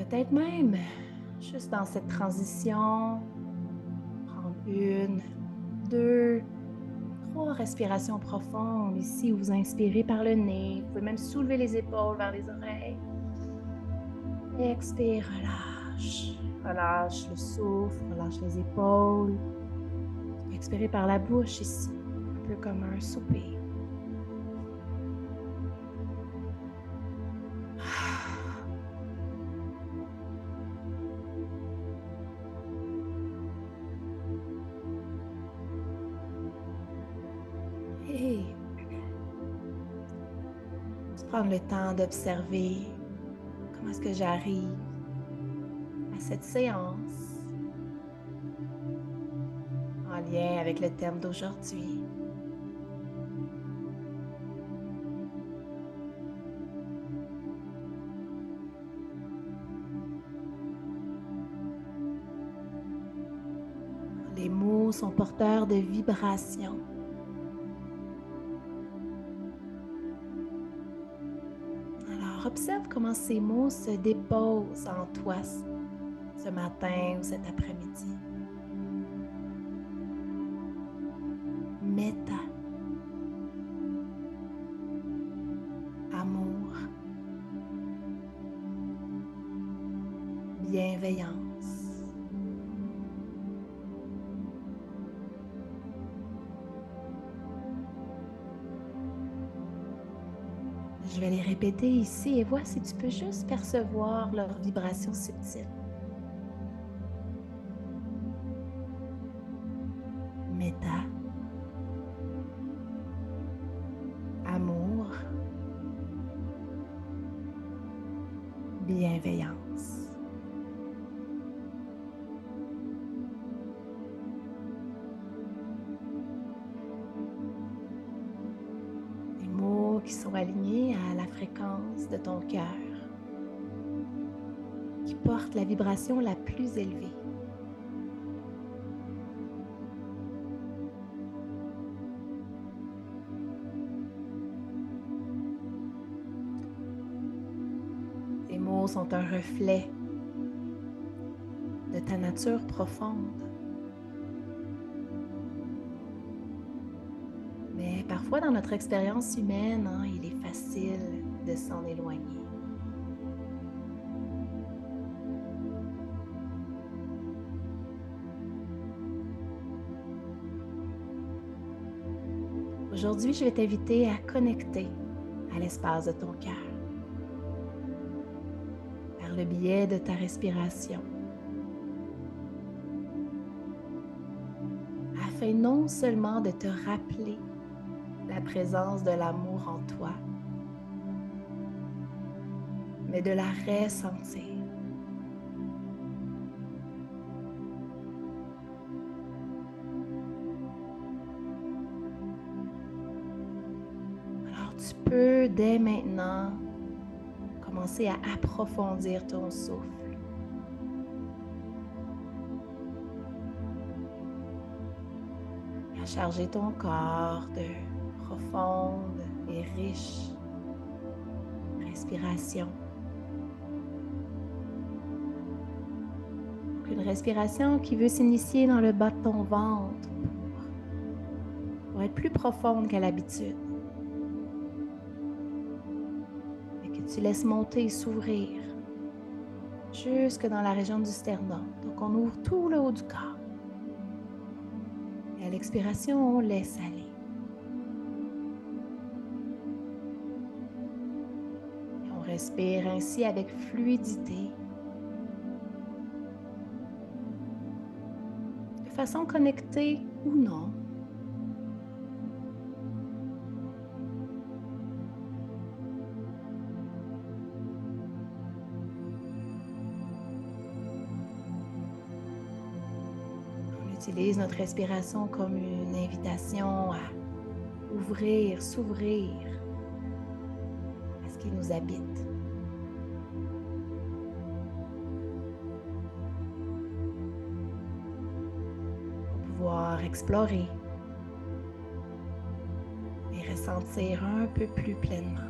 Peut-être même, juste dans cette transition, prendre une, deux, trois respirations profondes. Ici, vous inspirez par le nez. Vous pouvez même soulever les épaules vers les oreilles. Expire, relâche. Relâche le souffle, relâche les épaules. Expirez par la bouche ici, un peu comme un soupir. Et prendre le temps d'observer comment est-ce que j'arrive à cette séance en lien avec le thème d'aujourd'hui. Les mots sont porteurs de vibrations. Alors, observe comment ces mots se déposent en toi ce matin ou cet après-midi. Méta, amour, bienveillance. Je vais les répéter ici et vois si tu peux juste percevoir leurs vibrations subtiles. Méta, amour, bienveillance. Des mots qui sont alignés à la fréquence de ton cœur, qui portent la vibration la plus élevée. Ces mots sont un reflet de ta nature profonde. Mais parfois, dans notre expérience humaine, il est facile de s'en éloigner. Aujourd'hui, je vais t'inviter à connecter à l'espace de ton cœur par le biais de ta respiration, afin non seulement de te rappeler la présence de l'amour en toi, mais de la ressentir. Alors tu peux dès maintenant commencer à approfondir ton souffle. À charger ton corps de profonde et riche respiration. Une respiration qui veut s'initier dans le bas de ton ventre pour être plus profonde qu'à l'habitude. Et que tu laisses monter et s'ouvrir jusque dans la région du sternum. Donc on ouvre tout le haut du corps. Et à l'expiration, on laisse aller. Et on respire ainsi avec fluidité, de façon connectée ou non. On utilise notre respiration comme une invitation à ouvrir, s'ouvrir à ce qui nous habite. Pour pouvoir explorer et ressentir un peu plus pleinement.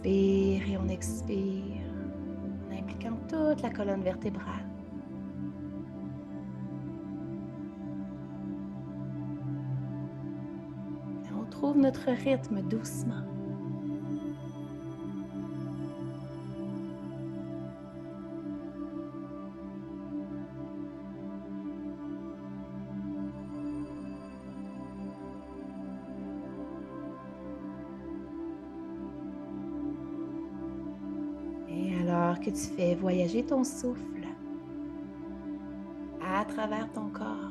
inspire et on expire, en impliquant toute la colonne vertébrale. Et on trouve notre rythme doucement. Et alors que tu fais voyager ton souffle à travers ton corps,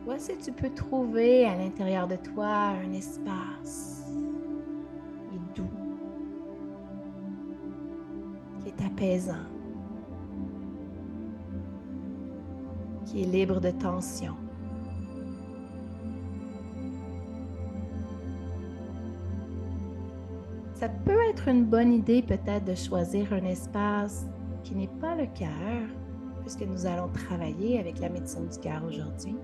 vois si tu peux trouver à l'intérieur de toi un espace qui est doux, qui est apaisant, qui est libre de tension. Ça peut être une bonne idée peut-être de choisir un espace qui n'est pas le cœur, puisque nous allons travailler avec la médecine du cœur aujourd'hui.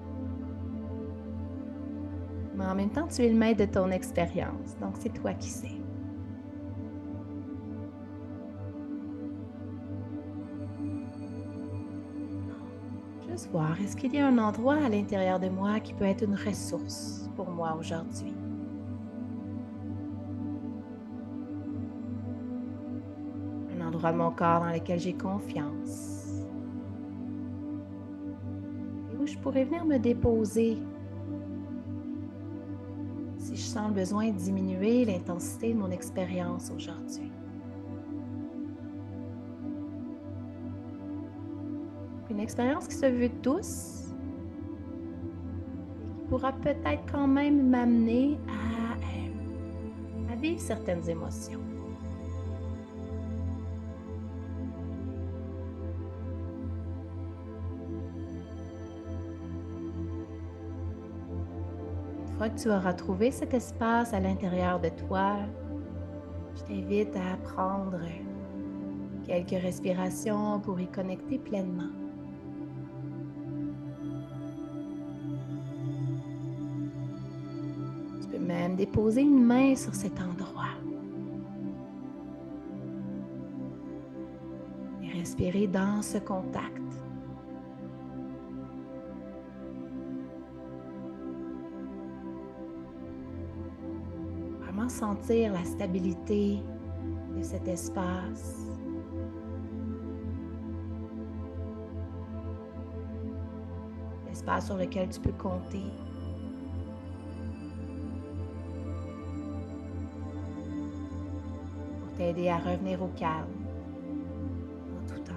Mais en même temps, tu es le maître de ton expérience, donc c'est toi qui sais. Juste voir, est-ce qu'il y a un endroit à l'intérieur de moi qui peut être une ressource pour moi aujourd'hui? Un endroit de mon corps dans lequel j'ai confiance et où je pourrais venir me déposer si je sens le besoin de diminuer l'intensité de mon expérience aujourd'hui. Une expérience qui se veut douce et qui pourra peut-être quand même m'amener à vivre certaines émotions. Une fois que tu auras trouvé cet espace à l'intérieur de toi, je t'invite à prendre quelques respirations pour y connecter pleinement. Tu peux même déposer une main sur cet endroit et respirer dans ce contact. Vraiment sentir la stabilité de cet espace. L'espace sur lequel tu peux compter. Pour t'aider à revenir au calme en tout temps.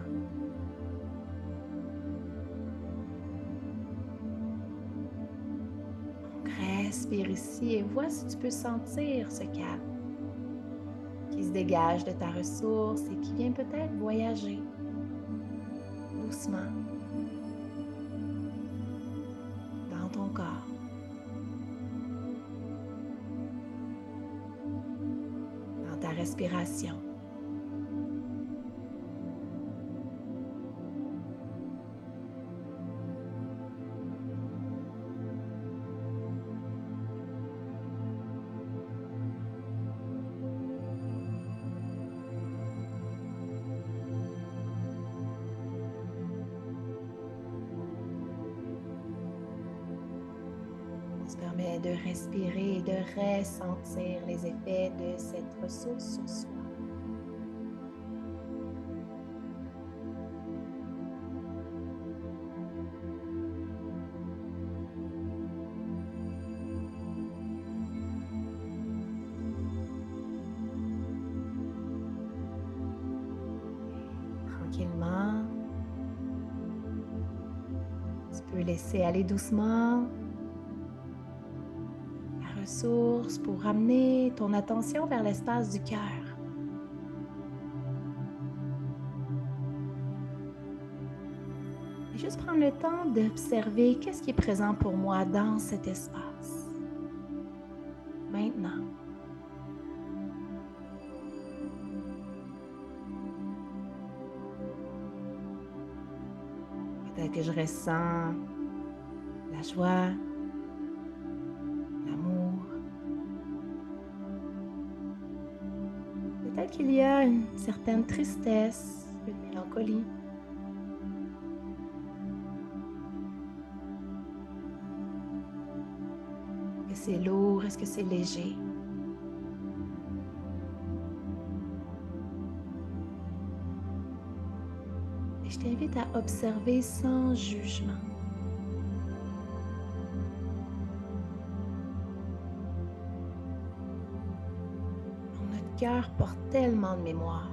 Donc respire ici et vois si tu peux sentir ce calme qui se dégage de ta ressource et qui vient peut-être voyager doucement dans ton corps. Dans ta respiration. On se permet de respirer et de ressentir les effets de cette ressource sur soi. Tranquillement, tu peux laisser aller doucement la ressource pour ramener ton attention vers l'espace du cœur. Et juste prendre le temps d'observer qu'est-ce qui est présent pour moi dans cet espace. Maintenant. Peut-être que je ressens la joie, peut-être qu'il y a une certaine tristesse, une mélancolie. Est-ce que c'est lourd? Est-ce que c'est léger? Et je t'invite à observer sans jugement. Notre cœur porte tellement de mémoire.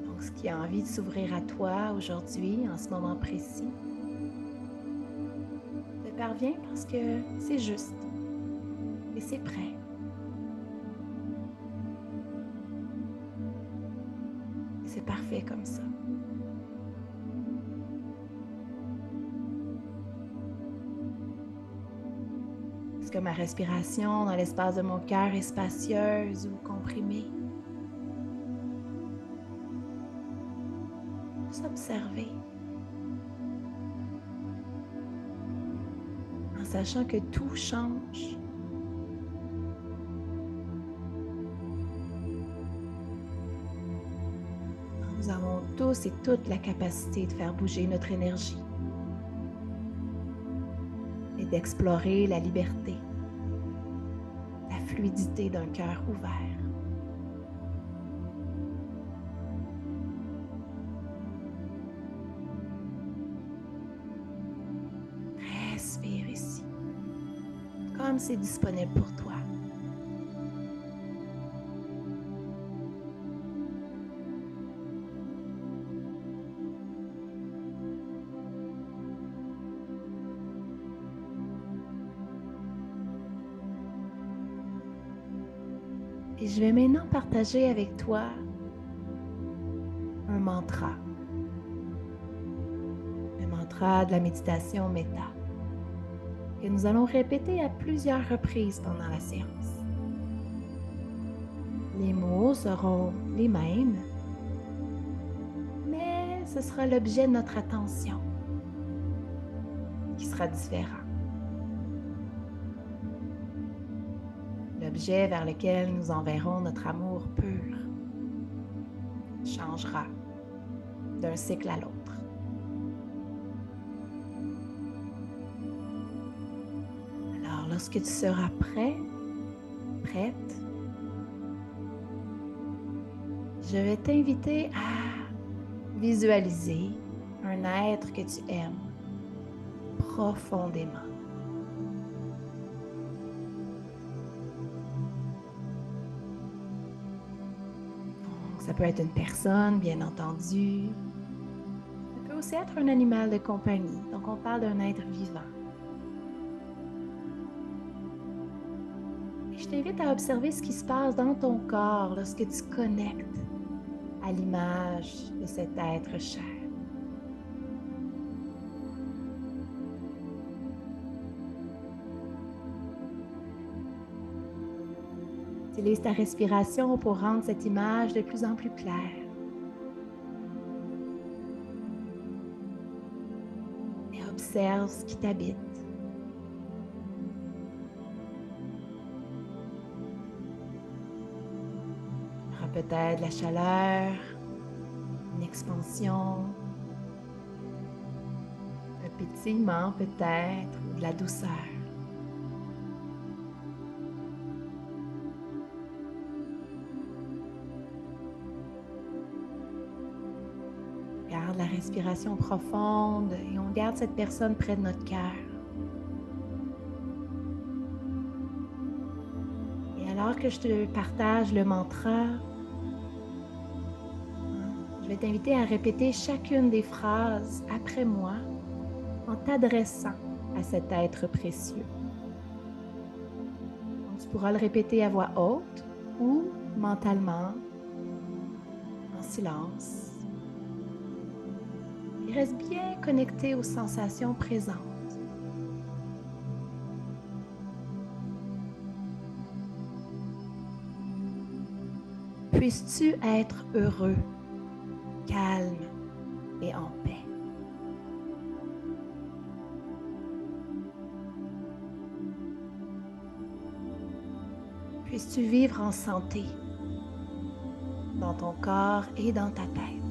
Donc, ce qui a envie de s'ouvrir à toi aujourd'hui, en ce moment précis, te parvient parce que c'est juste et c'est prêt. Et c'est parfait comme ça. Est-ce que ma respiration dans l'espace de mon cœur est spacieuse ou comprimée? Juste observer. En sachant que tout change. Nous avons tous et toutes la capacité de faire bouger notre énergie et d'explorer la liberté, la fluidité d'un cœur ouvert. Respire ici, comme c'est disponible pour toi. Et je vais maintenant partager avec toi un mantra. Le mantra de la méditation Metta, que nous allons répéter à plusieurs reprises pendant la séance. Les mots seront les mêmes, mais ce sera l'objet de notre attention qui sera différent. L'objet vers lequel nous enverrons notre amour pur changera d'un cycle à l'autre. Alors, lorsque tu seras prêt, prête, je vais t'inviter à visualiser un être que tu aimes profondément. Ça peut être une personne, bien entendu. Ça peut aussi être un animal de compagnie. Donc, on parle d'un être vivant. Et je t'invite à observer ce qui se passe dans ton corps lorsque tu connectes à l'image de cet être cher. Utilise ta respiration pour rendre cette image de plus en plus claire. Et observe ce qui t'habite. Il y aura peut-être de la chaleur, une expansion, un pétillement peut-être, ou de la douceur. Garde la respiration profonde et on garde cette personne près de notre cœur. Et alors que je te partage le mantra, je vais t'inviter à répéter chacune des phrases après moi en t'adressant à cet être précieux. Donc, tu pourras le répéter à voix haute ou mentalement, en silence. Et reste bien connecté aux sensations présentes. Puisses-tu être heureux, calme et en paix. Puisses-tu vivre en santé dans ton corps et dans ta tête.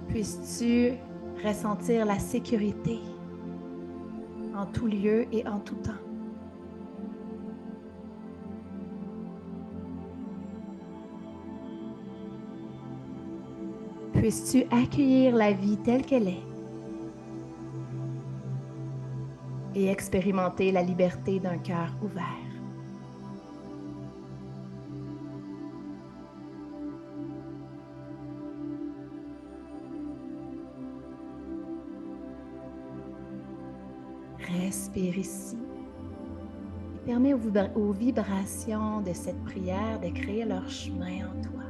Puisses-tu ressentir la sécurité en tout lieu et en tout temps. Puisses-tu accueillir la vie telle qu'elle est et expérimenter la liberté d'un cœur ouvert. Respire ici et permets aux vibrations de cette prière de créer leur chemin en toi.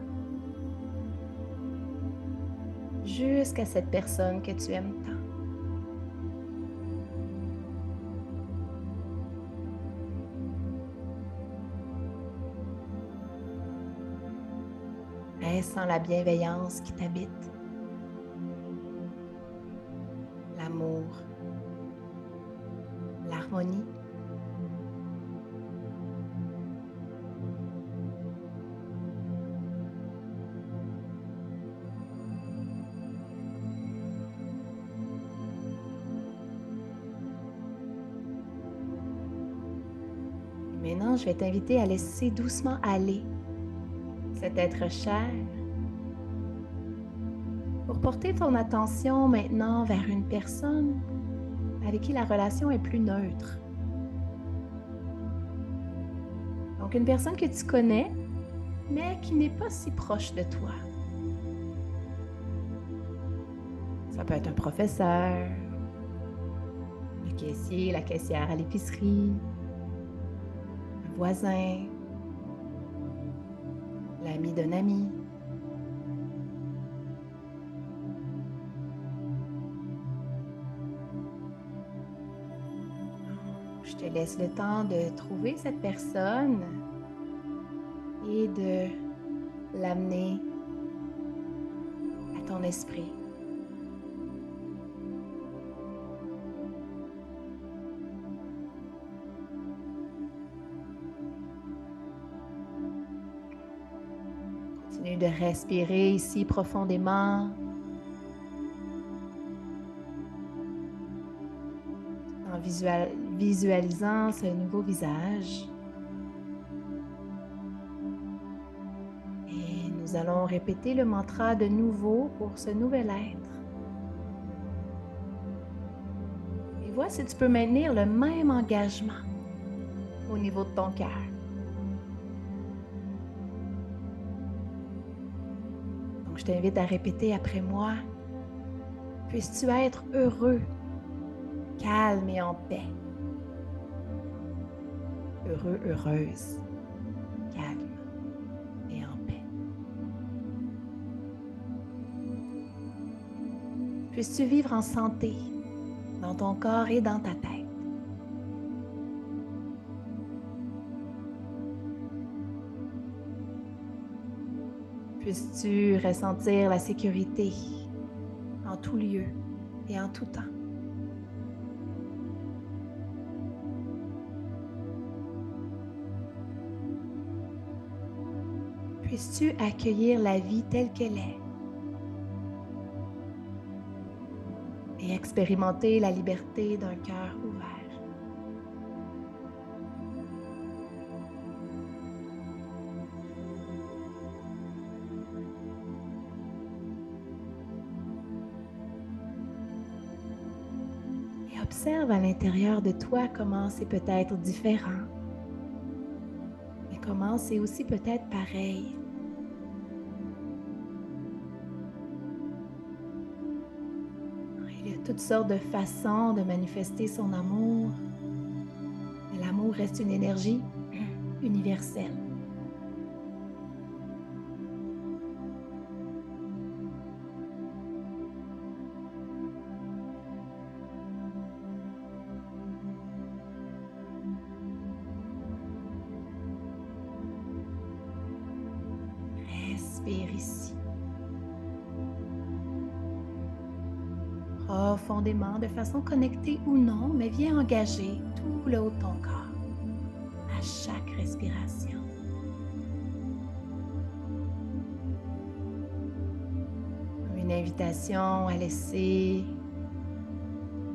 Jusqu'à cette personne que tu aimes tant. Ressens la bienveillance qui t'habite, l'amour, l'harmonie. Et maintenant, je vais t'inviter à laisser doucement aller cet être cher pour porter ton attention maintenant vers une personne avec qui la relation est plus neutre. Donc, une personne que tu connais, mais qui n'est pas si proche de toi. Ça peut être un professeur, le caissier, la caissière à l'épicerie, un voisin, l'ami d'un ami. Je te laisse le temps de trouver cette personne et de l'amener à ton esprit. Continue de respirer ici profondément. En visualisant ce nouveau visage. Et nous allons répéter le mantra de nouveau pour ce nouvel être. Et vois si tu peux maintenir le même engagement au niveau de ton cœur. Donc, je t'invite à répéter après moi. Puisses-tu être heureux, calme et en paix. Heureux, heureuse, calme et en paix. Puisses-tu vivre en santé dans ton corps et dans ta tête. Puisses-tu ressentir la sécurité en tout lieu et en tout temps. Puisses-tu accueillir la vie telle qu'elle est et expérimenter la liberté d'un cœur ouvert. Et observe à l'intérieur de toi comment c'est peut-être différent, mais comment c'est aussi peut-être pareil. Il y a toutes sortes de façons de manifester son amour. Mais l'amour reste une énergie universelle. Respire ici. profondément, de façon connectée ou non, mais viens engager tout le haut de ton corps à chaque respiration. Une invitation à laisser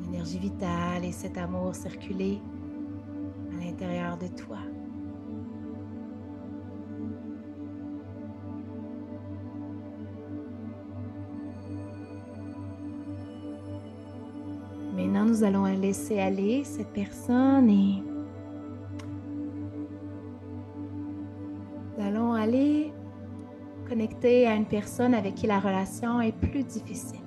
l'énergie vitale et cet amour circuler à l'intérieur de toi. Maintenant, nous allons laisser aller cette personne et nous allons aller connecter à une personne avec qui la relation est plus difficile.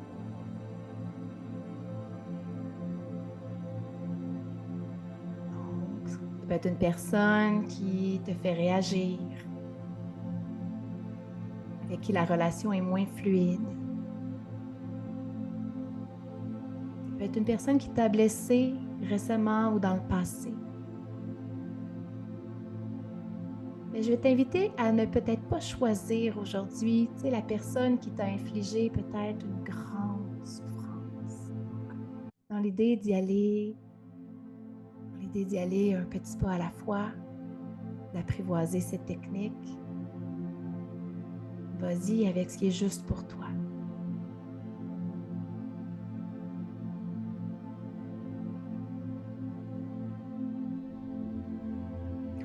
Donc, ça peut être une personne qui te fait réagir, avec qui la relation est moins fluide. Ça peut être une personne qui t'a blessé récemment ou dans le passé. Mais je vais t'inviter à ne peut-être pas choisir aujourd'hui, tu sais, la personne qui t'a infligé peut-être une grande souffrance. Dans l'idée d'y aller, un petit pas à la fois, d'apprivoiser cette technique. Vas-y avec ce qui est juste pour toi.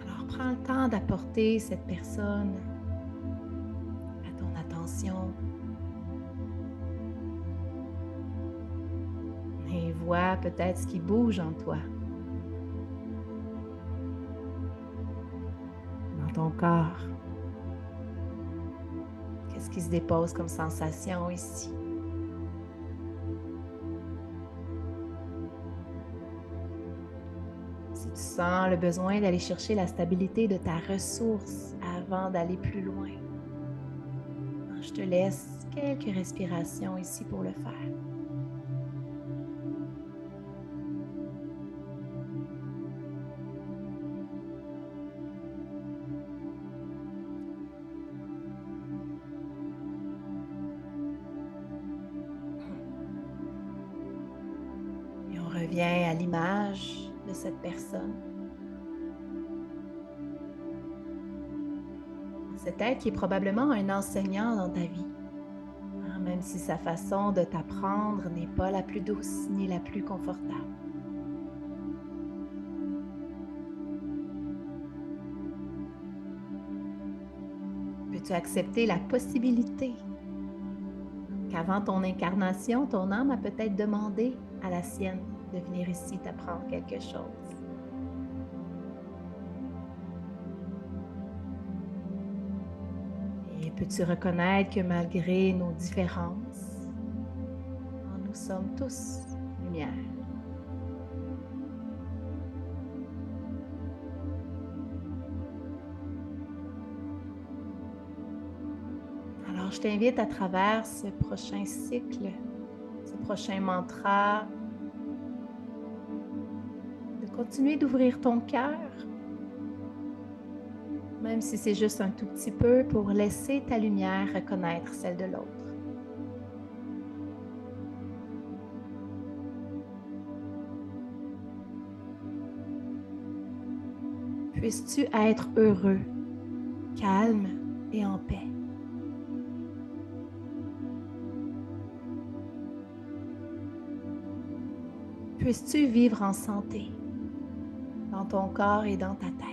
Alors, prends le temps d'apporter cette personne à ton attention et vois peut-être ce qui bouge en toi, dans ton corps. Qu'est-ce qui se dépose comme sensation ici? Si tu sens le besoin d'aller chercher la stabilité de ta ressource avant d'aller plus loin, je te laisse quelques respirations ici pour le faire. Et on revient à l'image de cette personne. Cet être qui est probablement un enseignant dans ta vie, même si sa façon de t'apprendre n'est pas la plus douce ni la plus confortable. Peux-tu accepter la possibilité qu'avant ton incarnation, ton âme a peut-être demandé à la sienne de venir ici t'apprendre quelque chose? Et peux-tu reconnaître que malgré nos différences, nous sommes tous lumière? Alors, je t'invite à travers ce prochain cycle, ce prochain mantra, de continuer d'ouvrir ton cœur, même si c'est juste un tout petit peu, pour laisser ta lumière reconnaître celle de l'autre. Puisses-tu être heureux, calme et en paix. Puisses-tu vivre en santé dans ton corps et dans ta tête.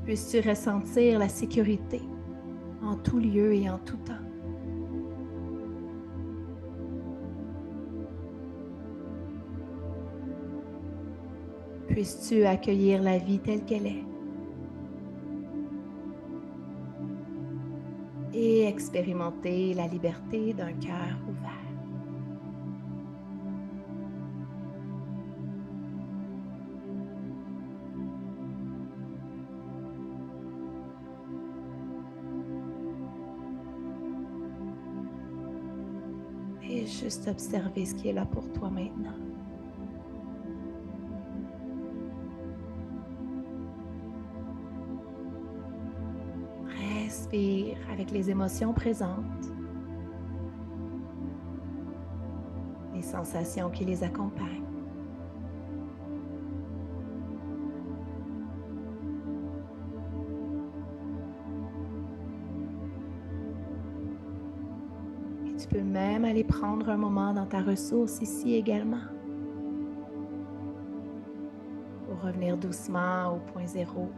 Puisses-tu ressentir la sécurité en tout lieu et en tout temps. Puisses-tu accueillir la vie telle qu'elle est et expérimenter la liberté d'un cœur ouvert. Et juste observer ce qui est là pour toi maintenant. respire avec les émotions présentes, les sensations qui les accompagnent. Et tu peux même aller prendre un moment dans ta ressource ici également pour revenir doucement au point zéro.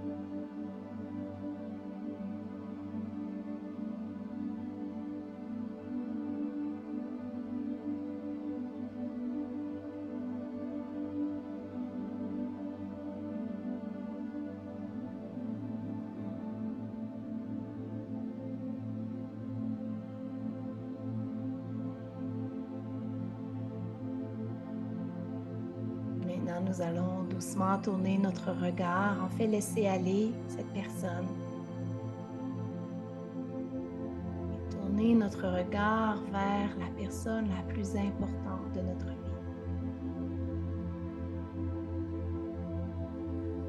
Maintenant, nous allons doucement tourner notre regard, en fait laisser aller cette personne. Et tourner notre regard vers la personne la plus importante de notre vie.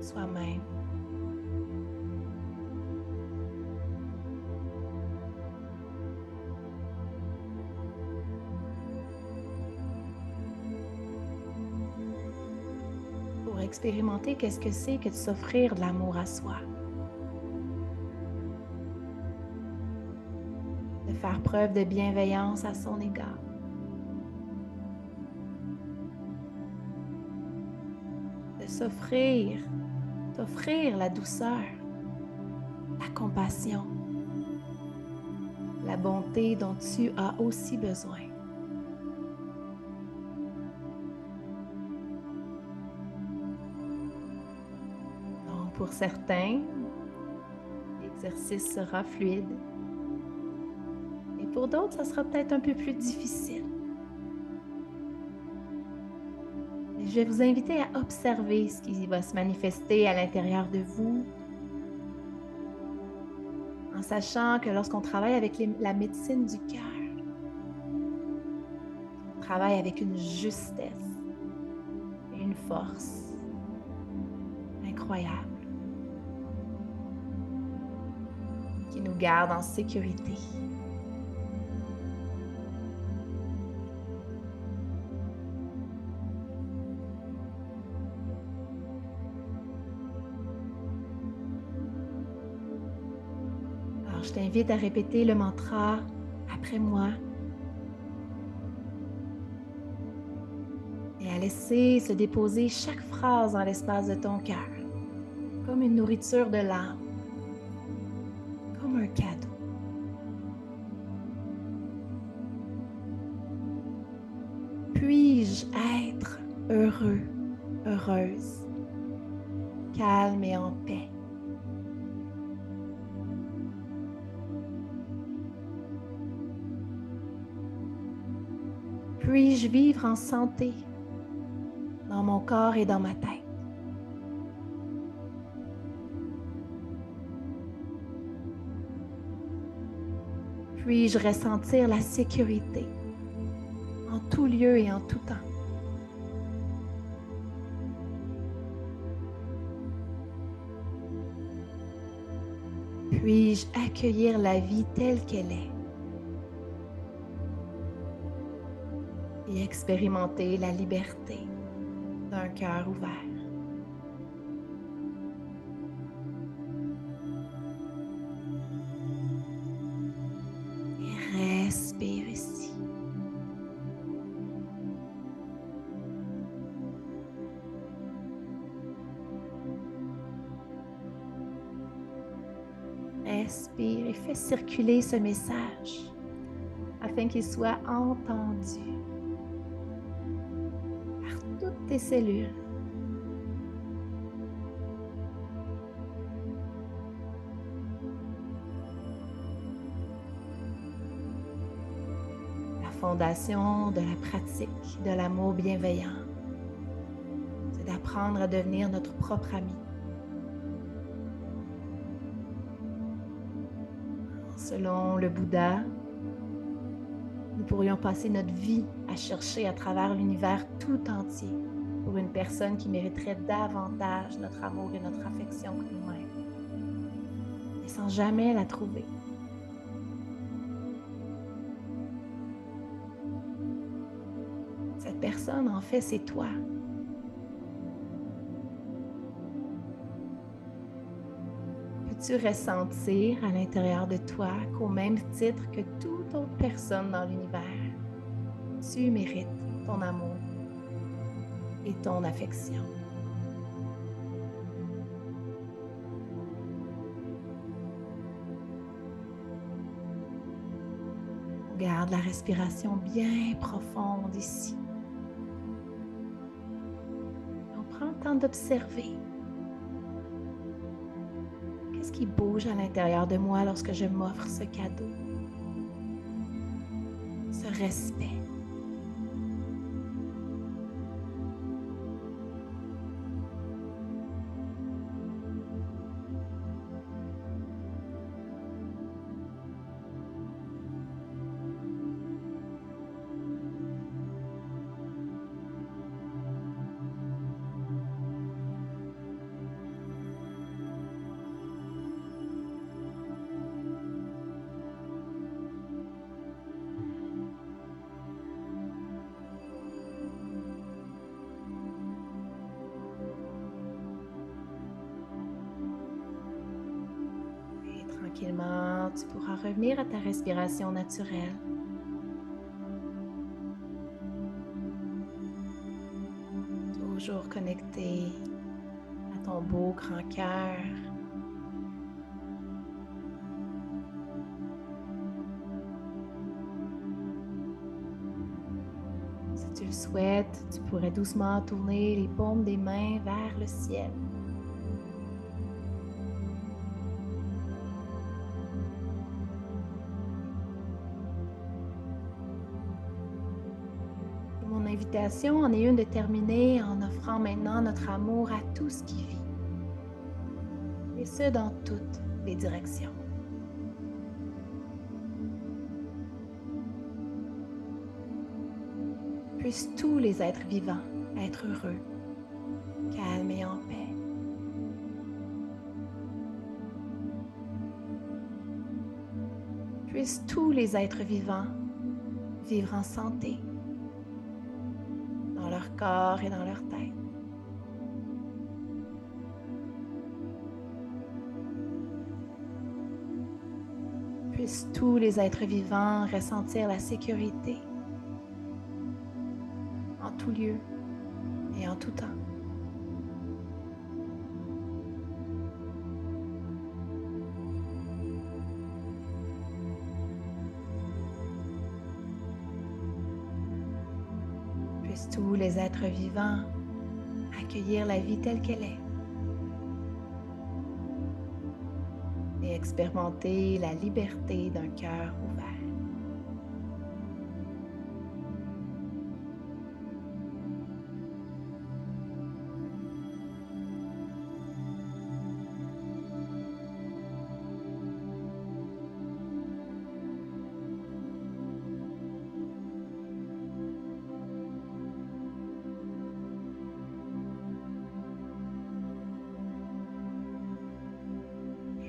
Soi-même. Pour expérimenter qu'est-ce que c'est que de s'offrir de l'amour à soi. De faire preuve de bienveillance à son égard. De s'offrir, t'offrir la douceur, la compassion, la bonté dont tu as aussi besoin. Donc, pour certains, l'exercice sera fluide. Et pour d'autres, ça sera peut-être un peu plus difficile. Mais je vais vous inviter à observer ce qui va se manifester à l'intérieur de vous, en sachant que lorsqu'on travaille avec la médecine du cœur, on travaille avec une justesse et une force incroyable qui nous garde en sécurité. Alors, je t'invite à répéter le mantra après moi et à laisser se déposer chaque phrase dans l'espace de ton cœur, comme une nourriture de l'âme, comme un cadeau. Puis-je être heureux, heureuse, calme et en paix? Puis-je vivre en santé dans mon corps et dans ma tête? Puis-je ressentir la sécurité en tout lieu et en tout temps? Puis-je accueillir la vie telle qu'elle est et expérimenter la liberté d'un cœur ouvert? Et respire ici. Respire et fais circuler ce message afin qu'il soit entendu par toutes tes cellules. La fondation de la pratique de l'amour bienveillant, c'est d'apprendre à devenir notre propre ami. Selon le Bouddha, nous pourrions passer notre vie à chercher à travers l'univers tout entier pour une personne qui mériterait davantage notre amour et notre affection que nous-mêmes. Mais sans jamais la trouver. Cette personne, en fait, c'est toi. Peux-tu ressentir à l'intérieur de toi qu'au même titre que toute autre personne dans l'univers, tu mérites ton amour et ton affection? Garde la respiration bien profonde ici. On prend le temps d'observer. Qu'est-ce qui bouge à l'intérieur de moi lorsque je m'offre ce cadeau, ce respect? Et tranquillement, tu pourras revenir à ta respiration naturelle. Toujours connecté à ton beau grand cœur. Si tu le souhaites, tu pourrais doucement tourner les paumes des mains vers le ciel. Et mon invitation en est une de terminer en offrant maintenant notre amour à tout ce qui vit. Et ce, dans toutes les directions. Puissent tous les êtres vivants être heureux, calmes et en paix. Puissent tous les êtres vivants vivre en santé, dans leur corps et dans leur tête. Puissent tous les êtres vivants ressentir la sécurité en tout lieu et en tout temps. Puissent tous les êtres vivants accueillir la vie telle qu'elle est et expérimenter la liberté d'un cœur ouvert.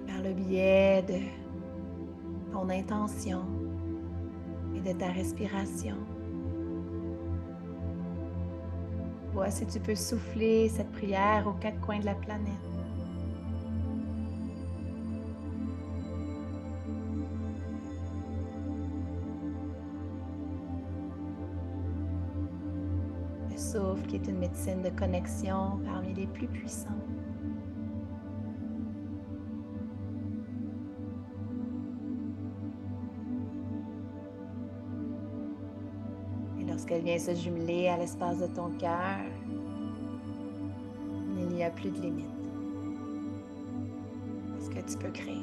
Par le biais de ton intention et de ta respiration. Vois si tu peux souffler cette prière aux quatre coins de la planète. Le souffle qui est une médecine de connexion parmi les plus puissantes. Lorsqu'elle vient se jumeler à l'espace de ton cœur, il n'y a plus de limite. Est-ce que tu peux créer?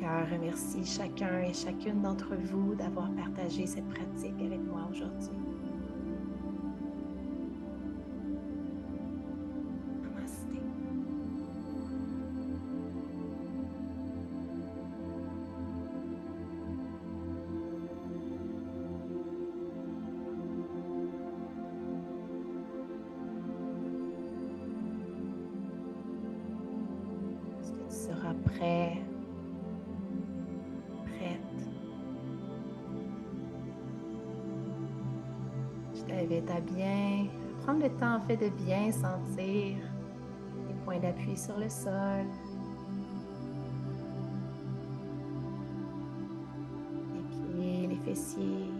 cœur remercie chacun et chacune d'entre vous d'avoir partagé cette pratique avec moi aujourd'hui. Namasté. Est-ce que tu seras prêt, prête? Je t'invite à bien prendre le temps en fait de bien sentir les points d'appui sur le sol, les pieds, les fessiers,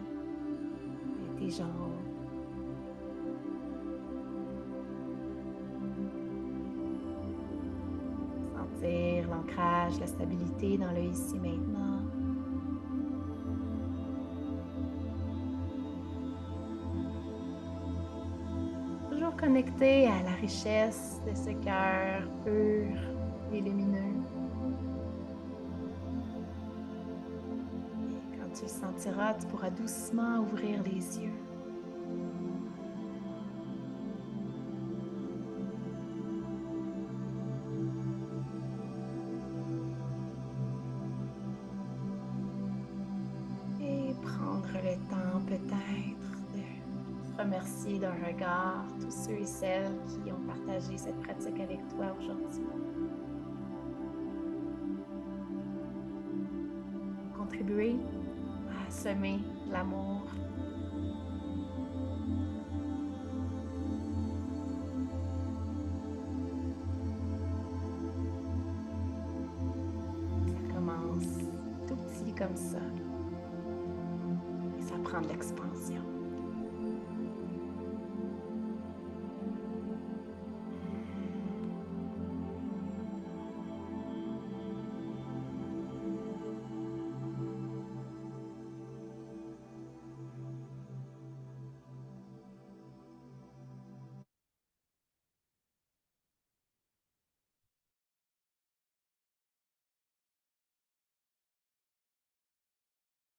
et tes jambes. Sentir l'ancrage, la stabilité dans le ici maintenant. Toujours connecté à la richesse de ce cœur pur et lumineux. Et quand tu le sentiras, tu pourras doucement ouvrir les yeux. Et prendre le temps peut-être de remercier d'un regard tous ceux et celles qui ont partagé cette pratique avec toi aujourd'hui. Contribuer à semer l'amour. Ça commence tout petit comme ça et ça prend de l'expansion.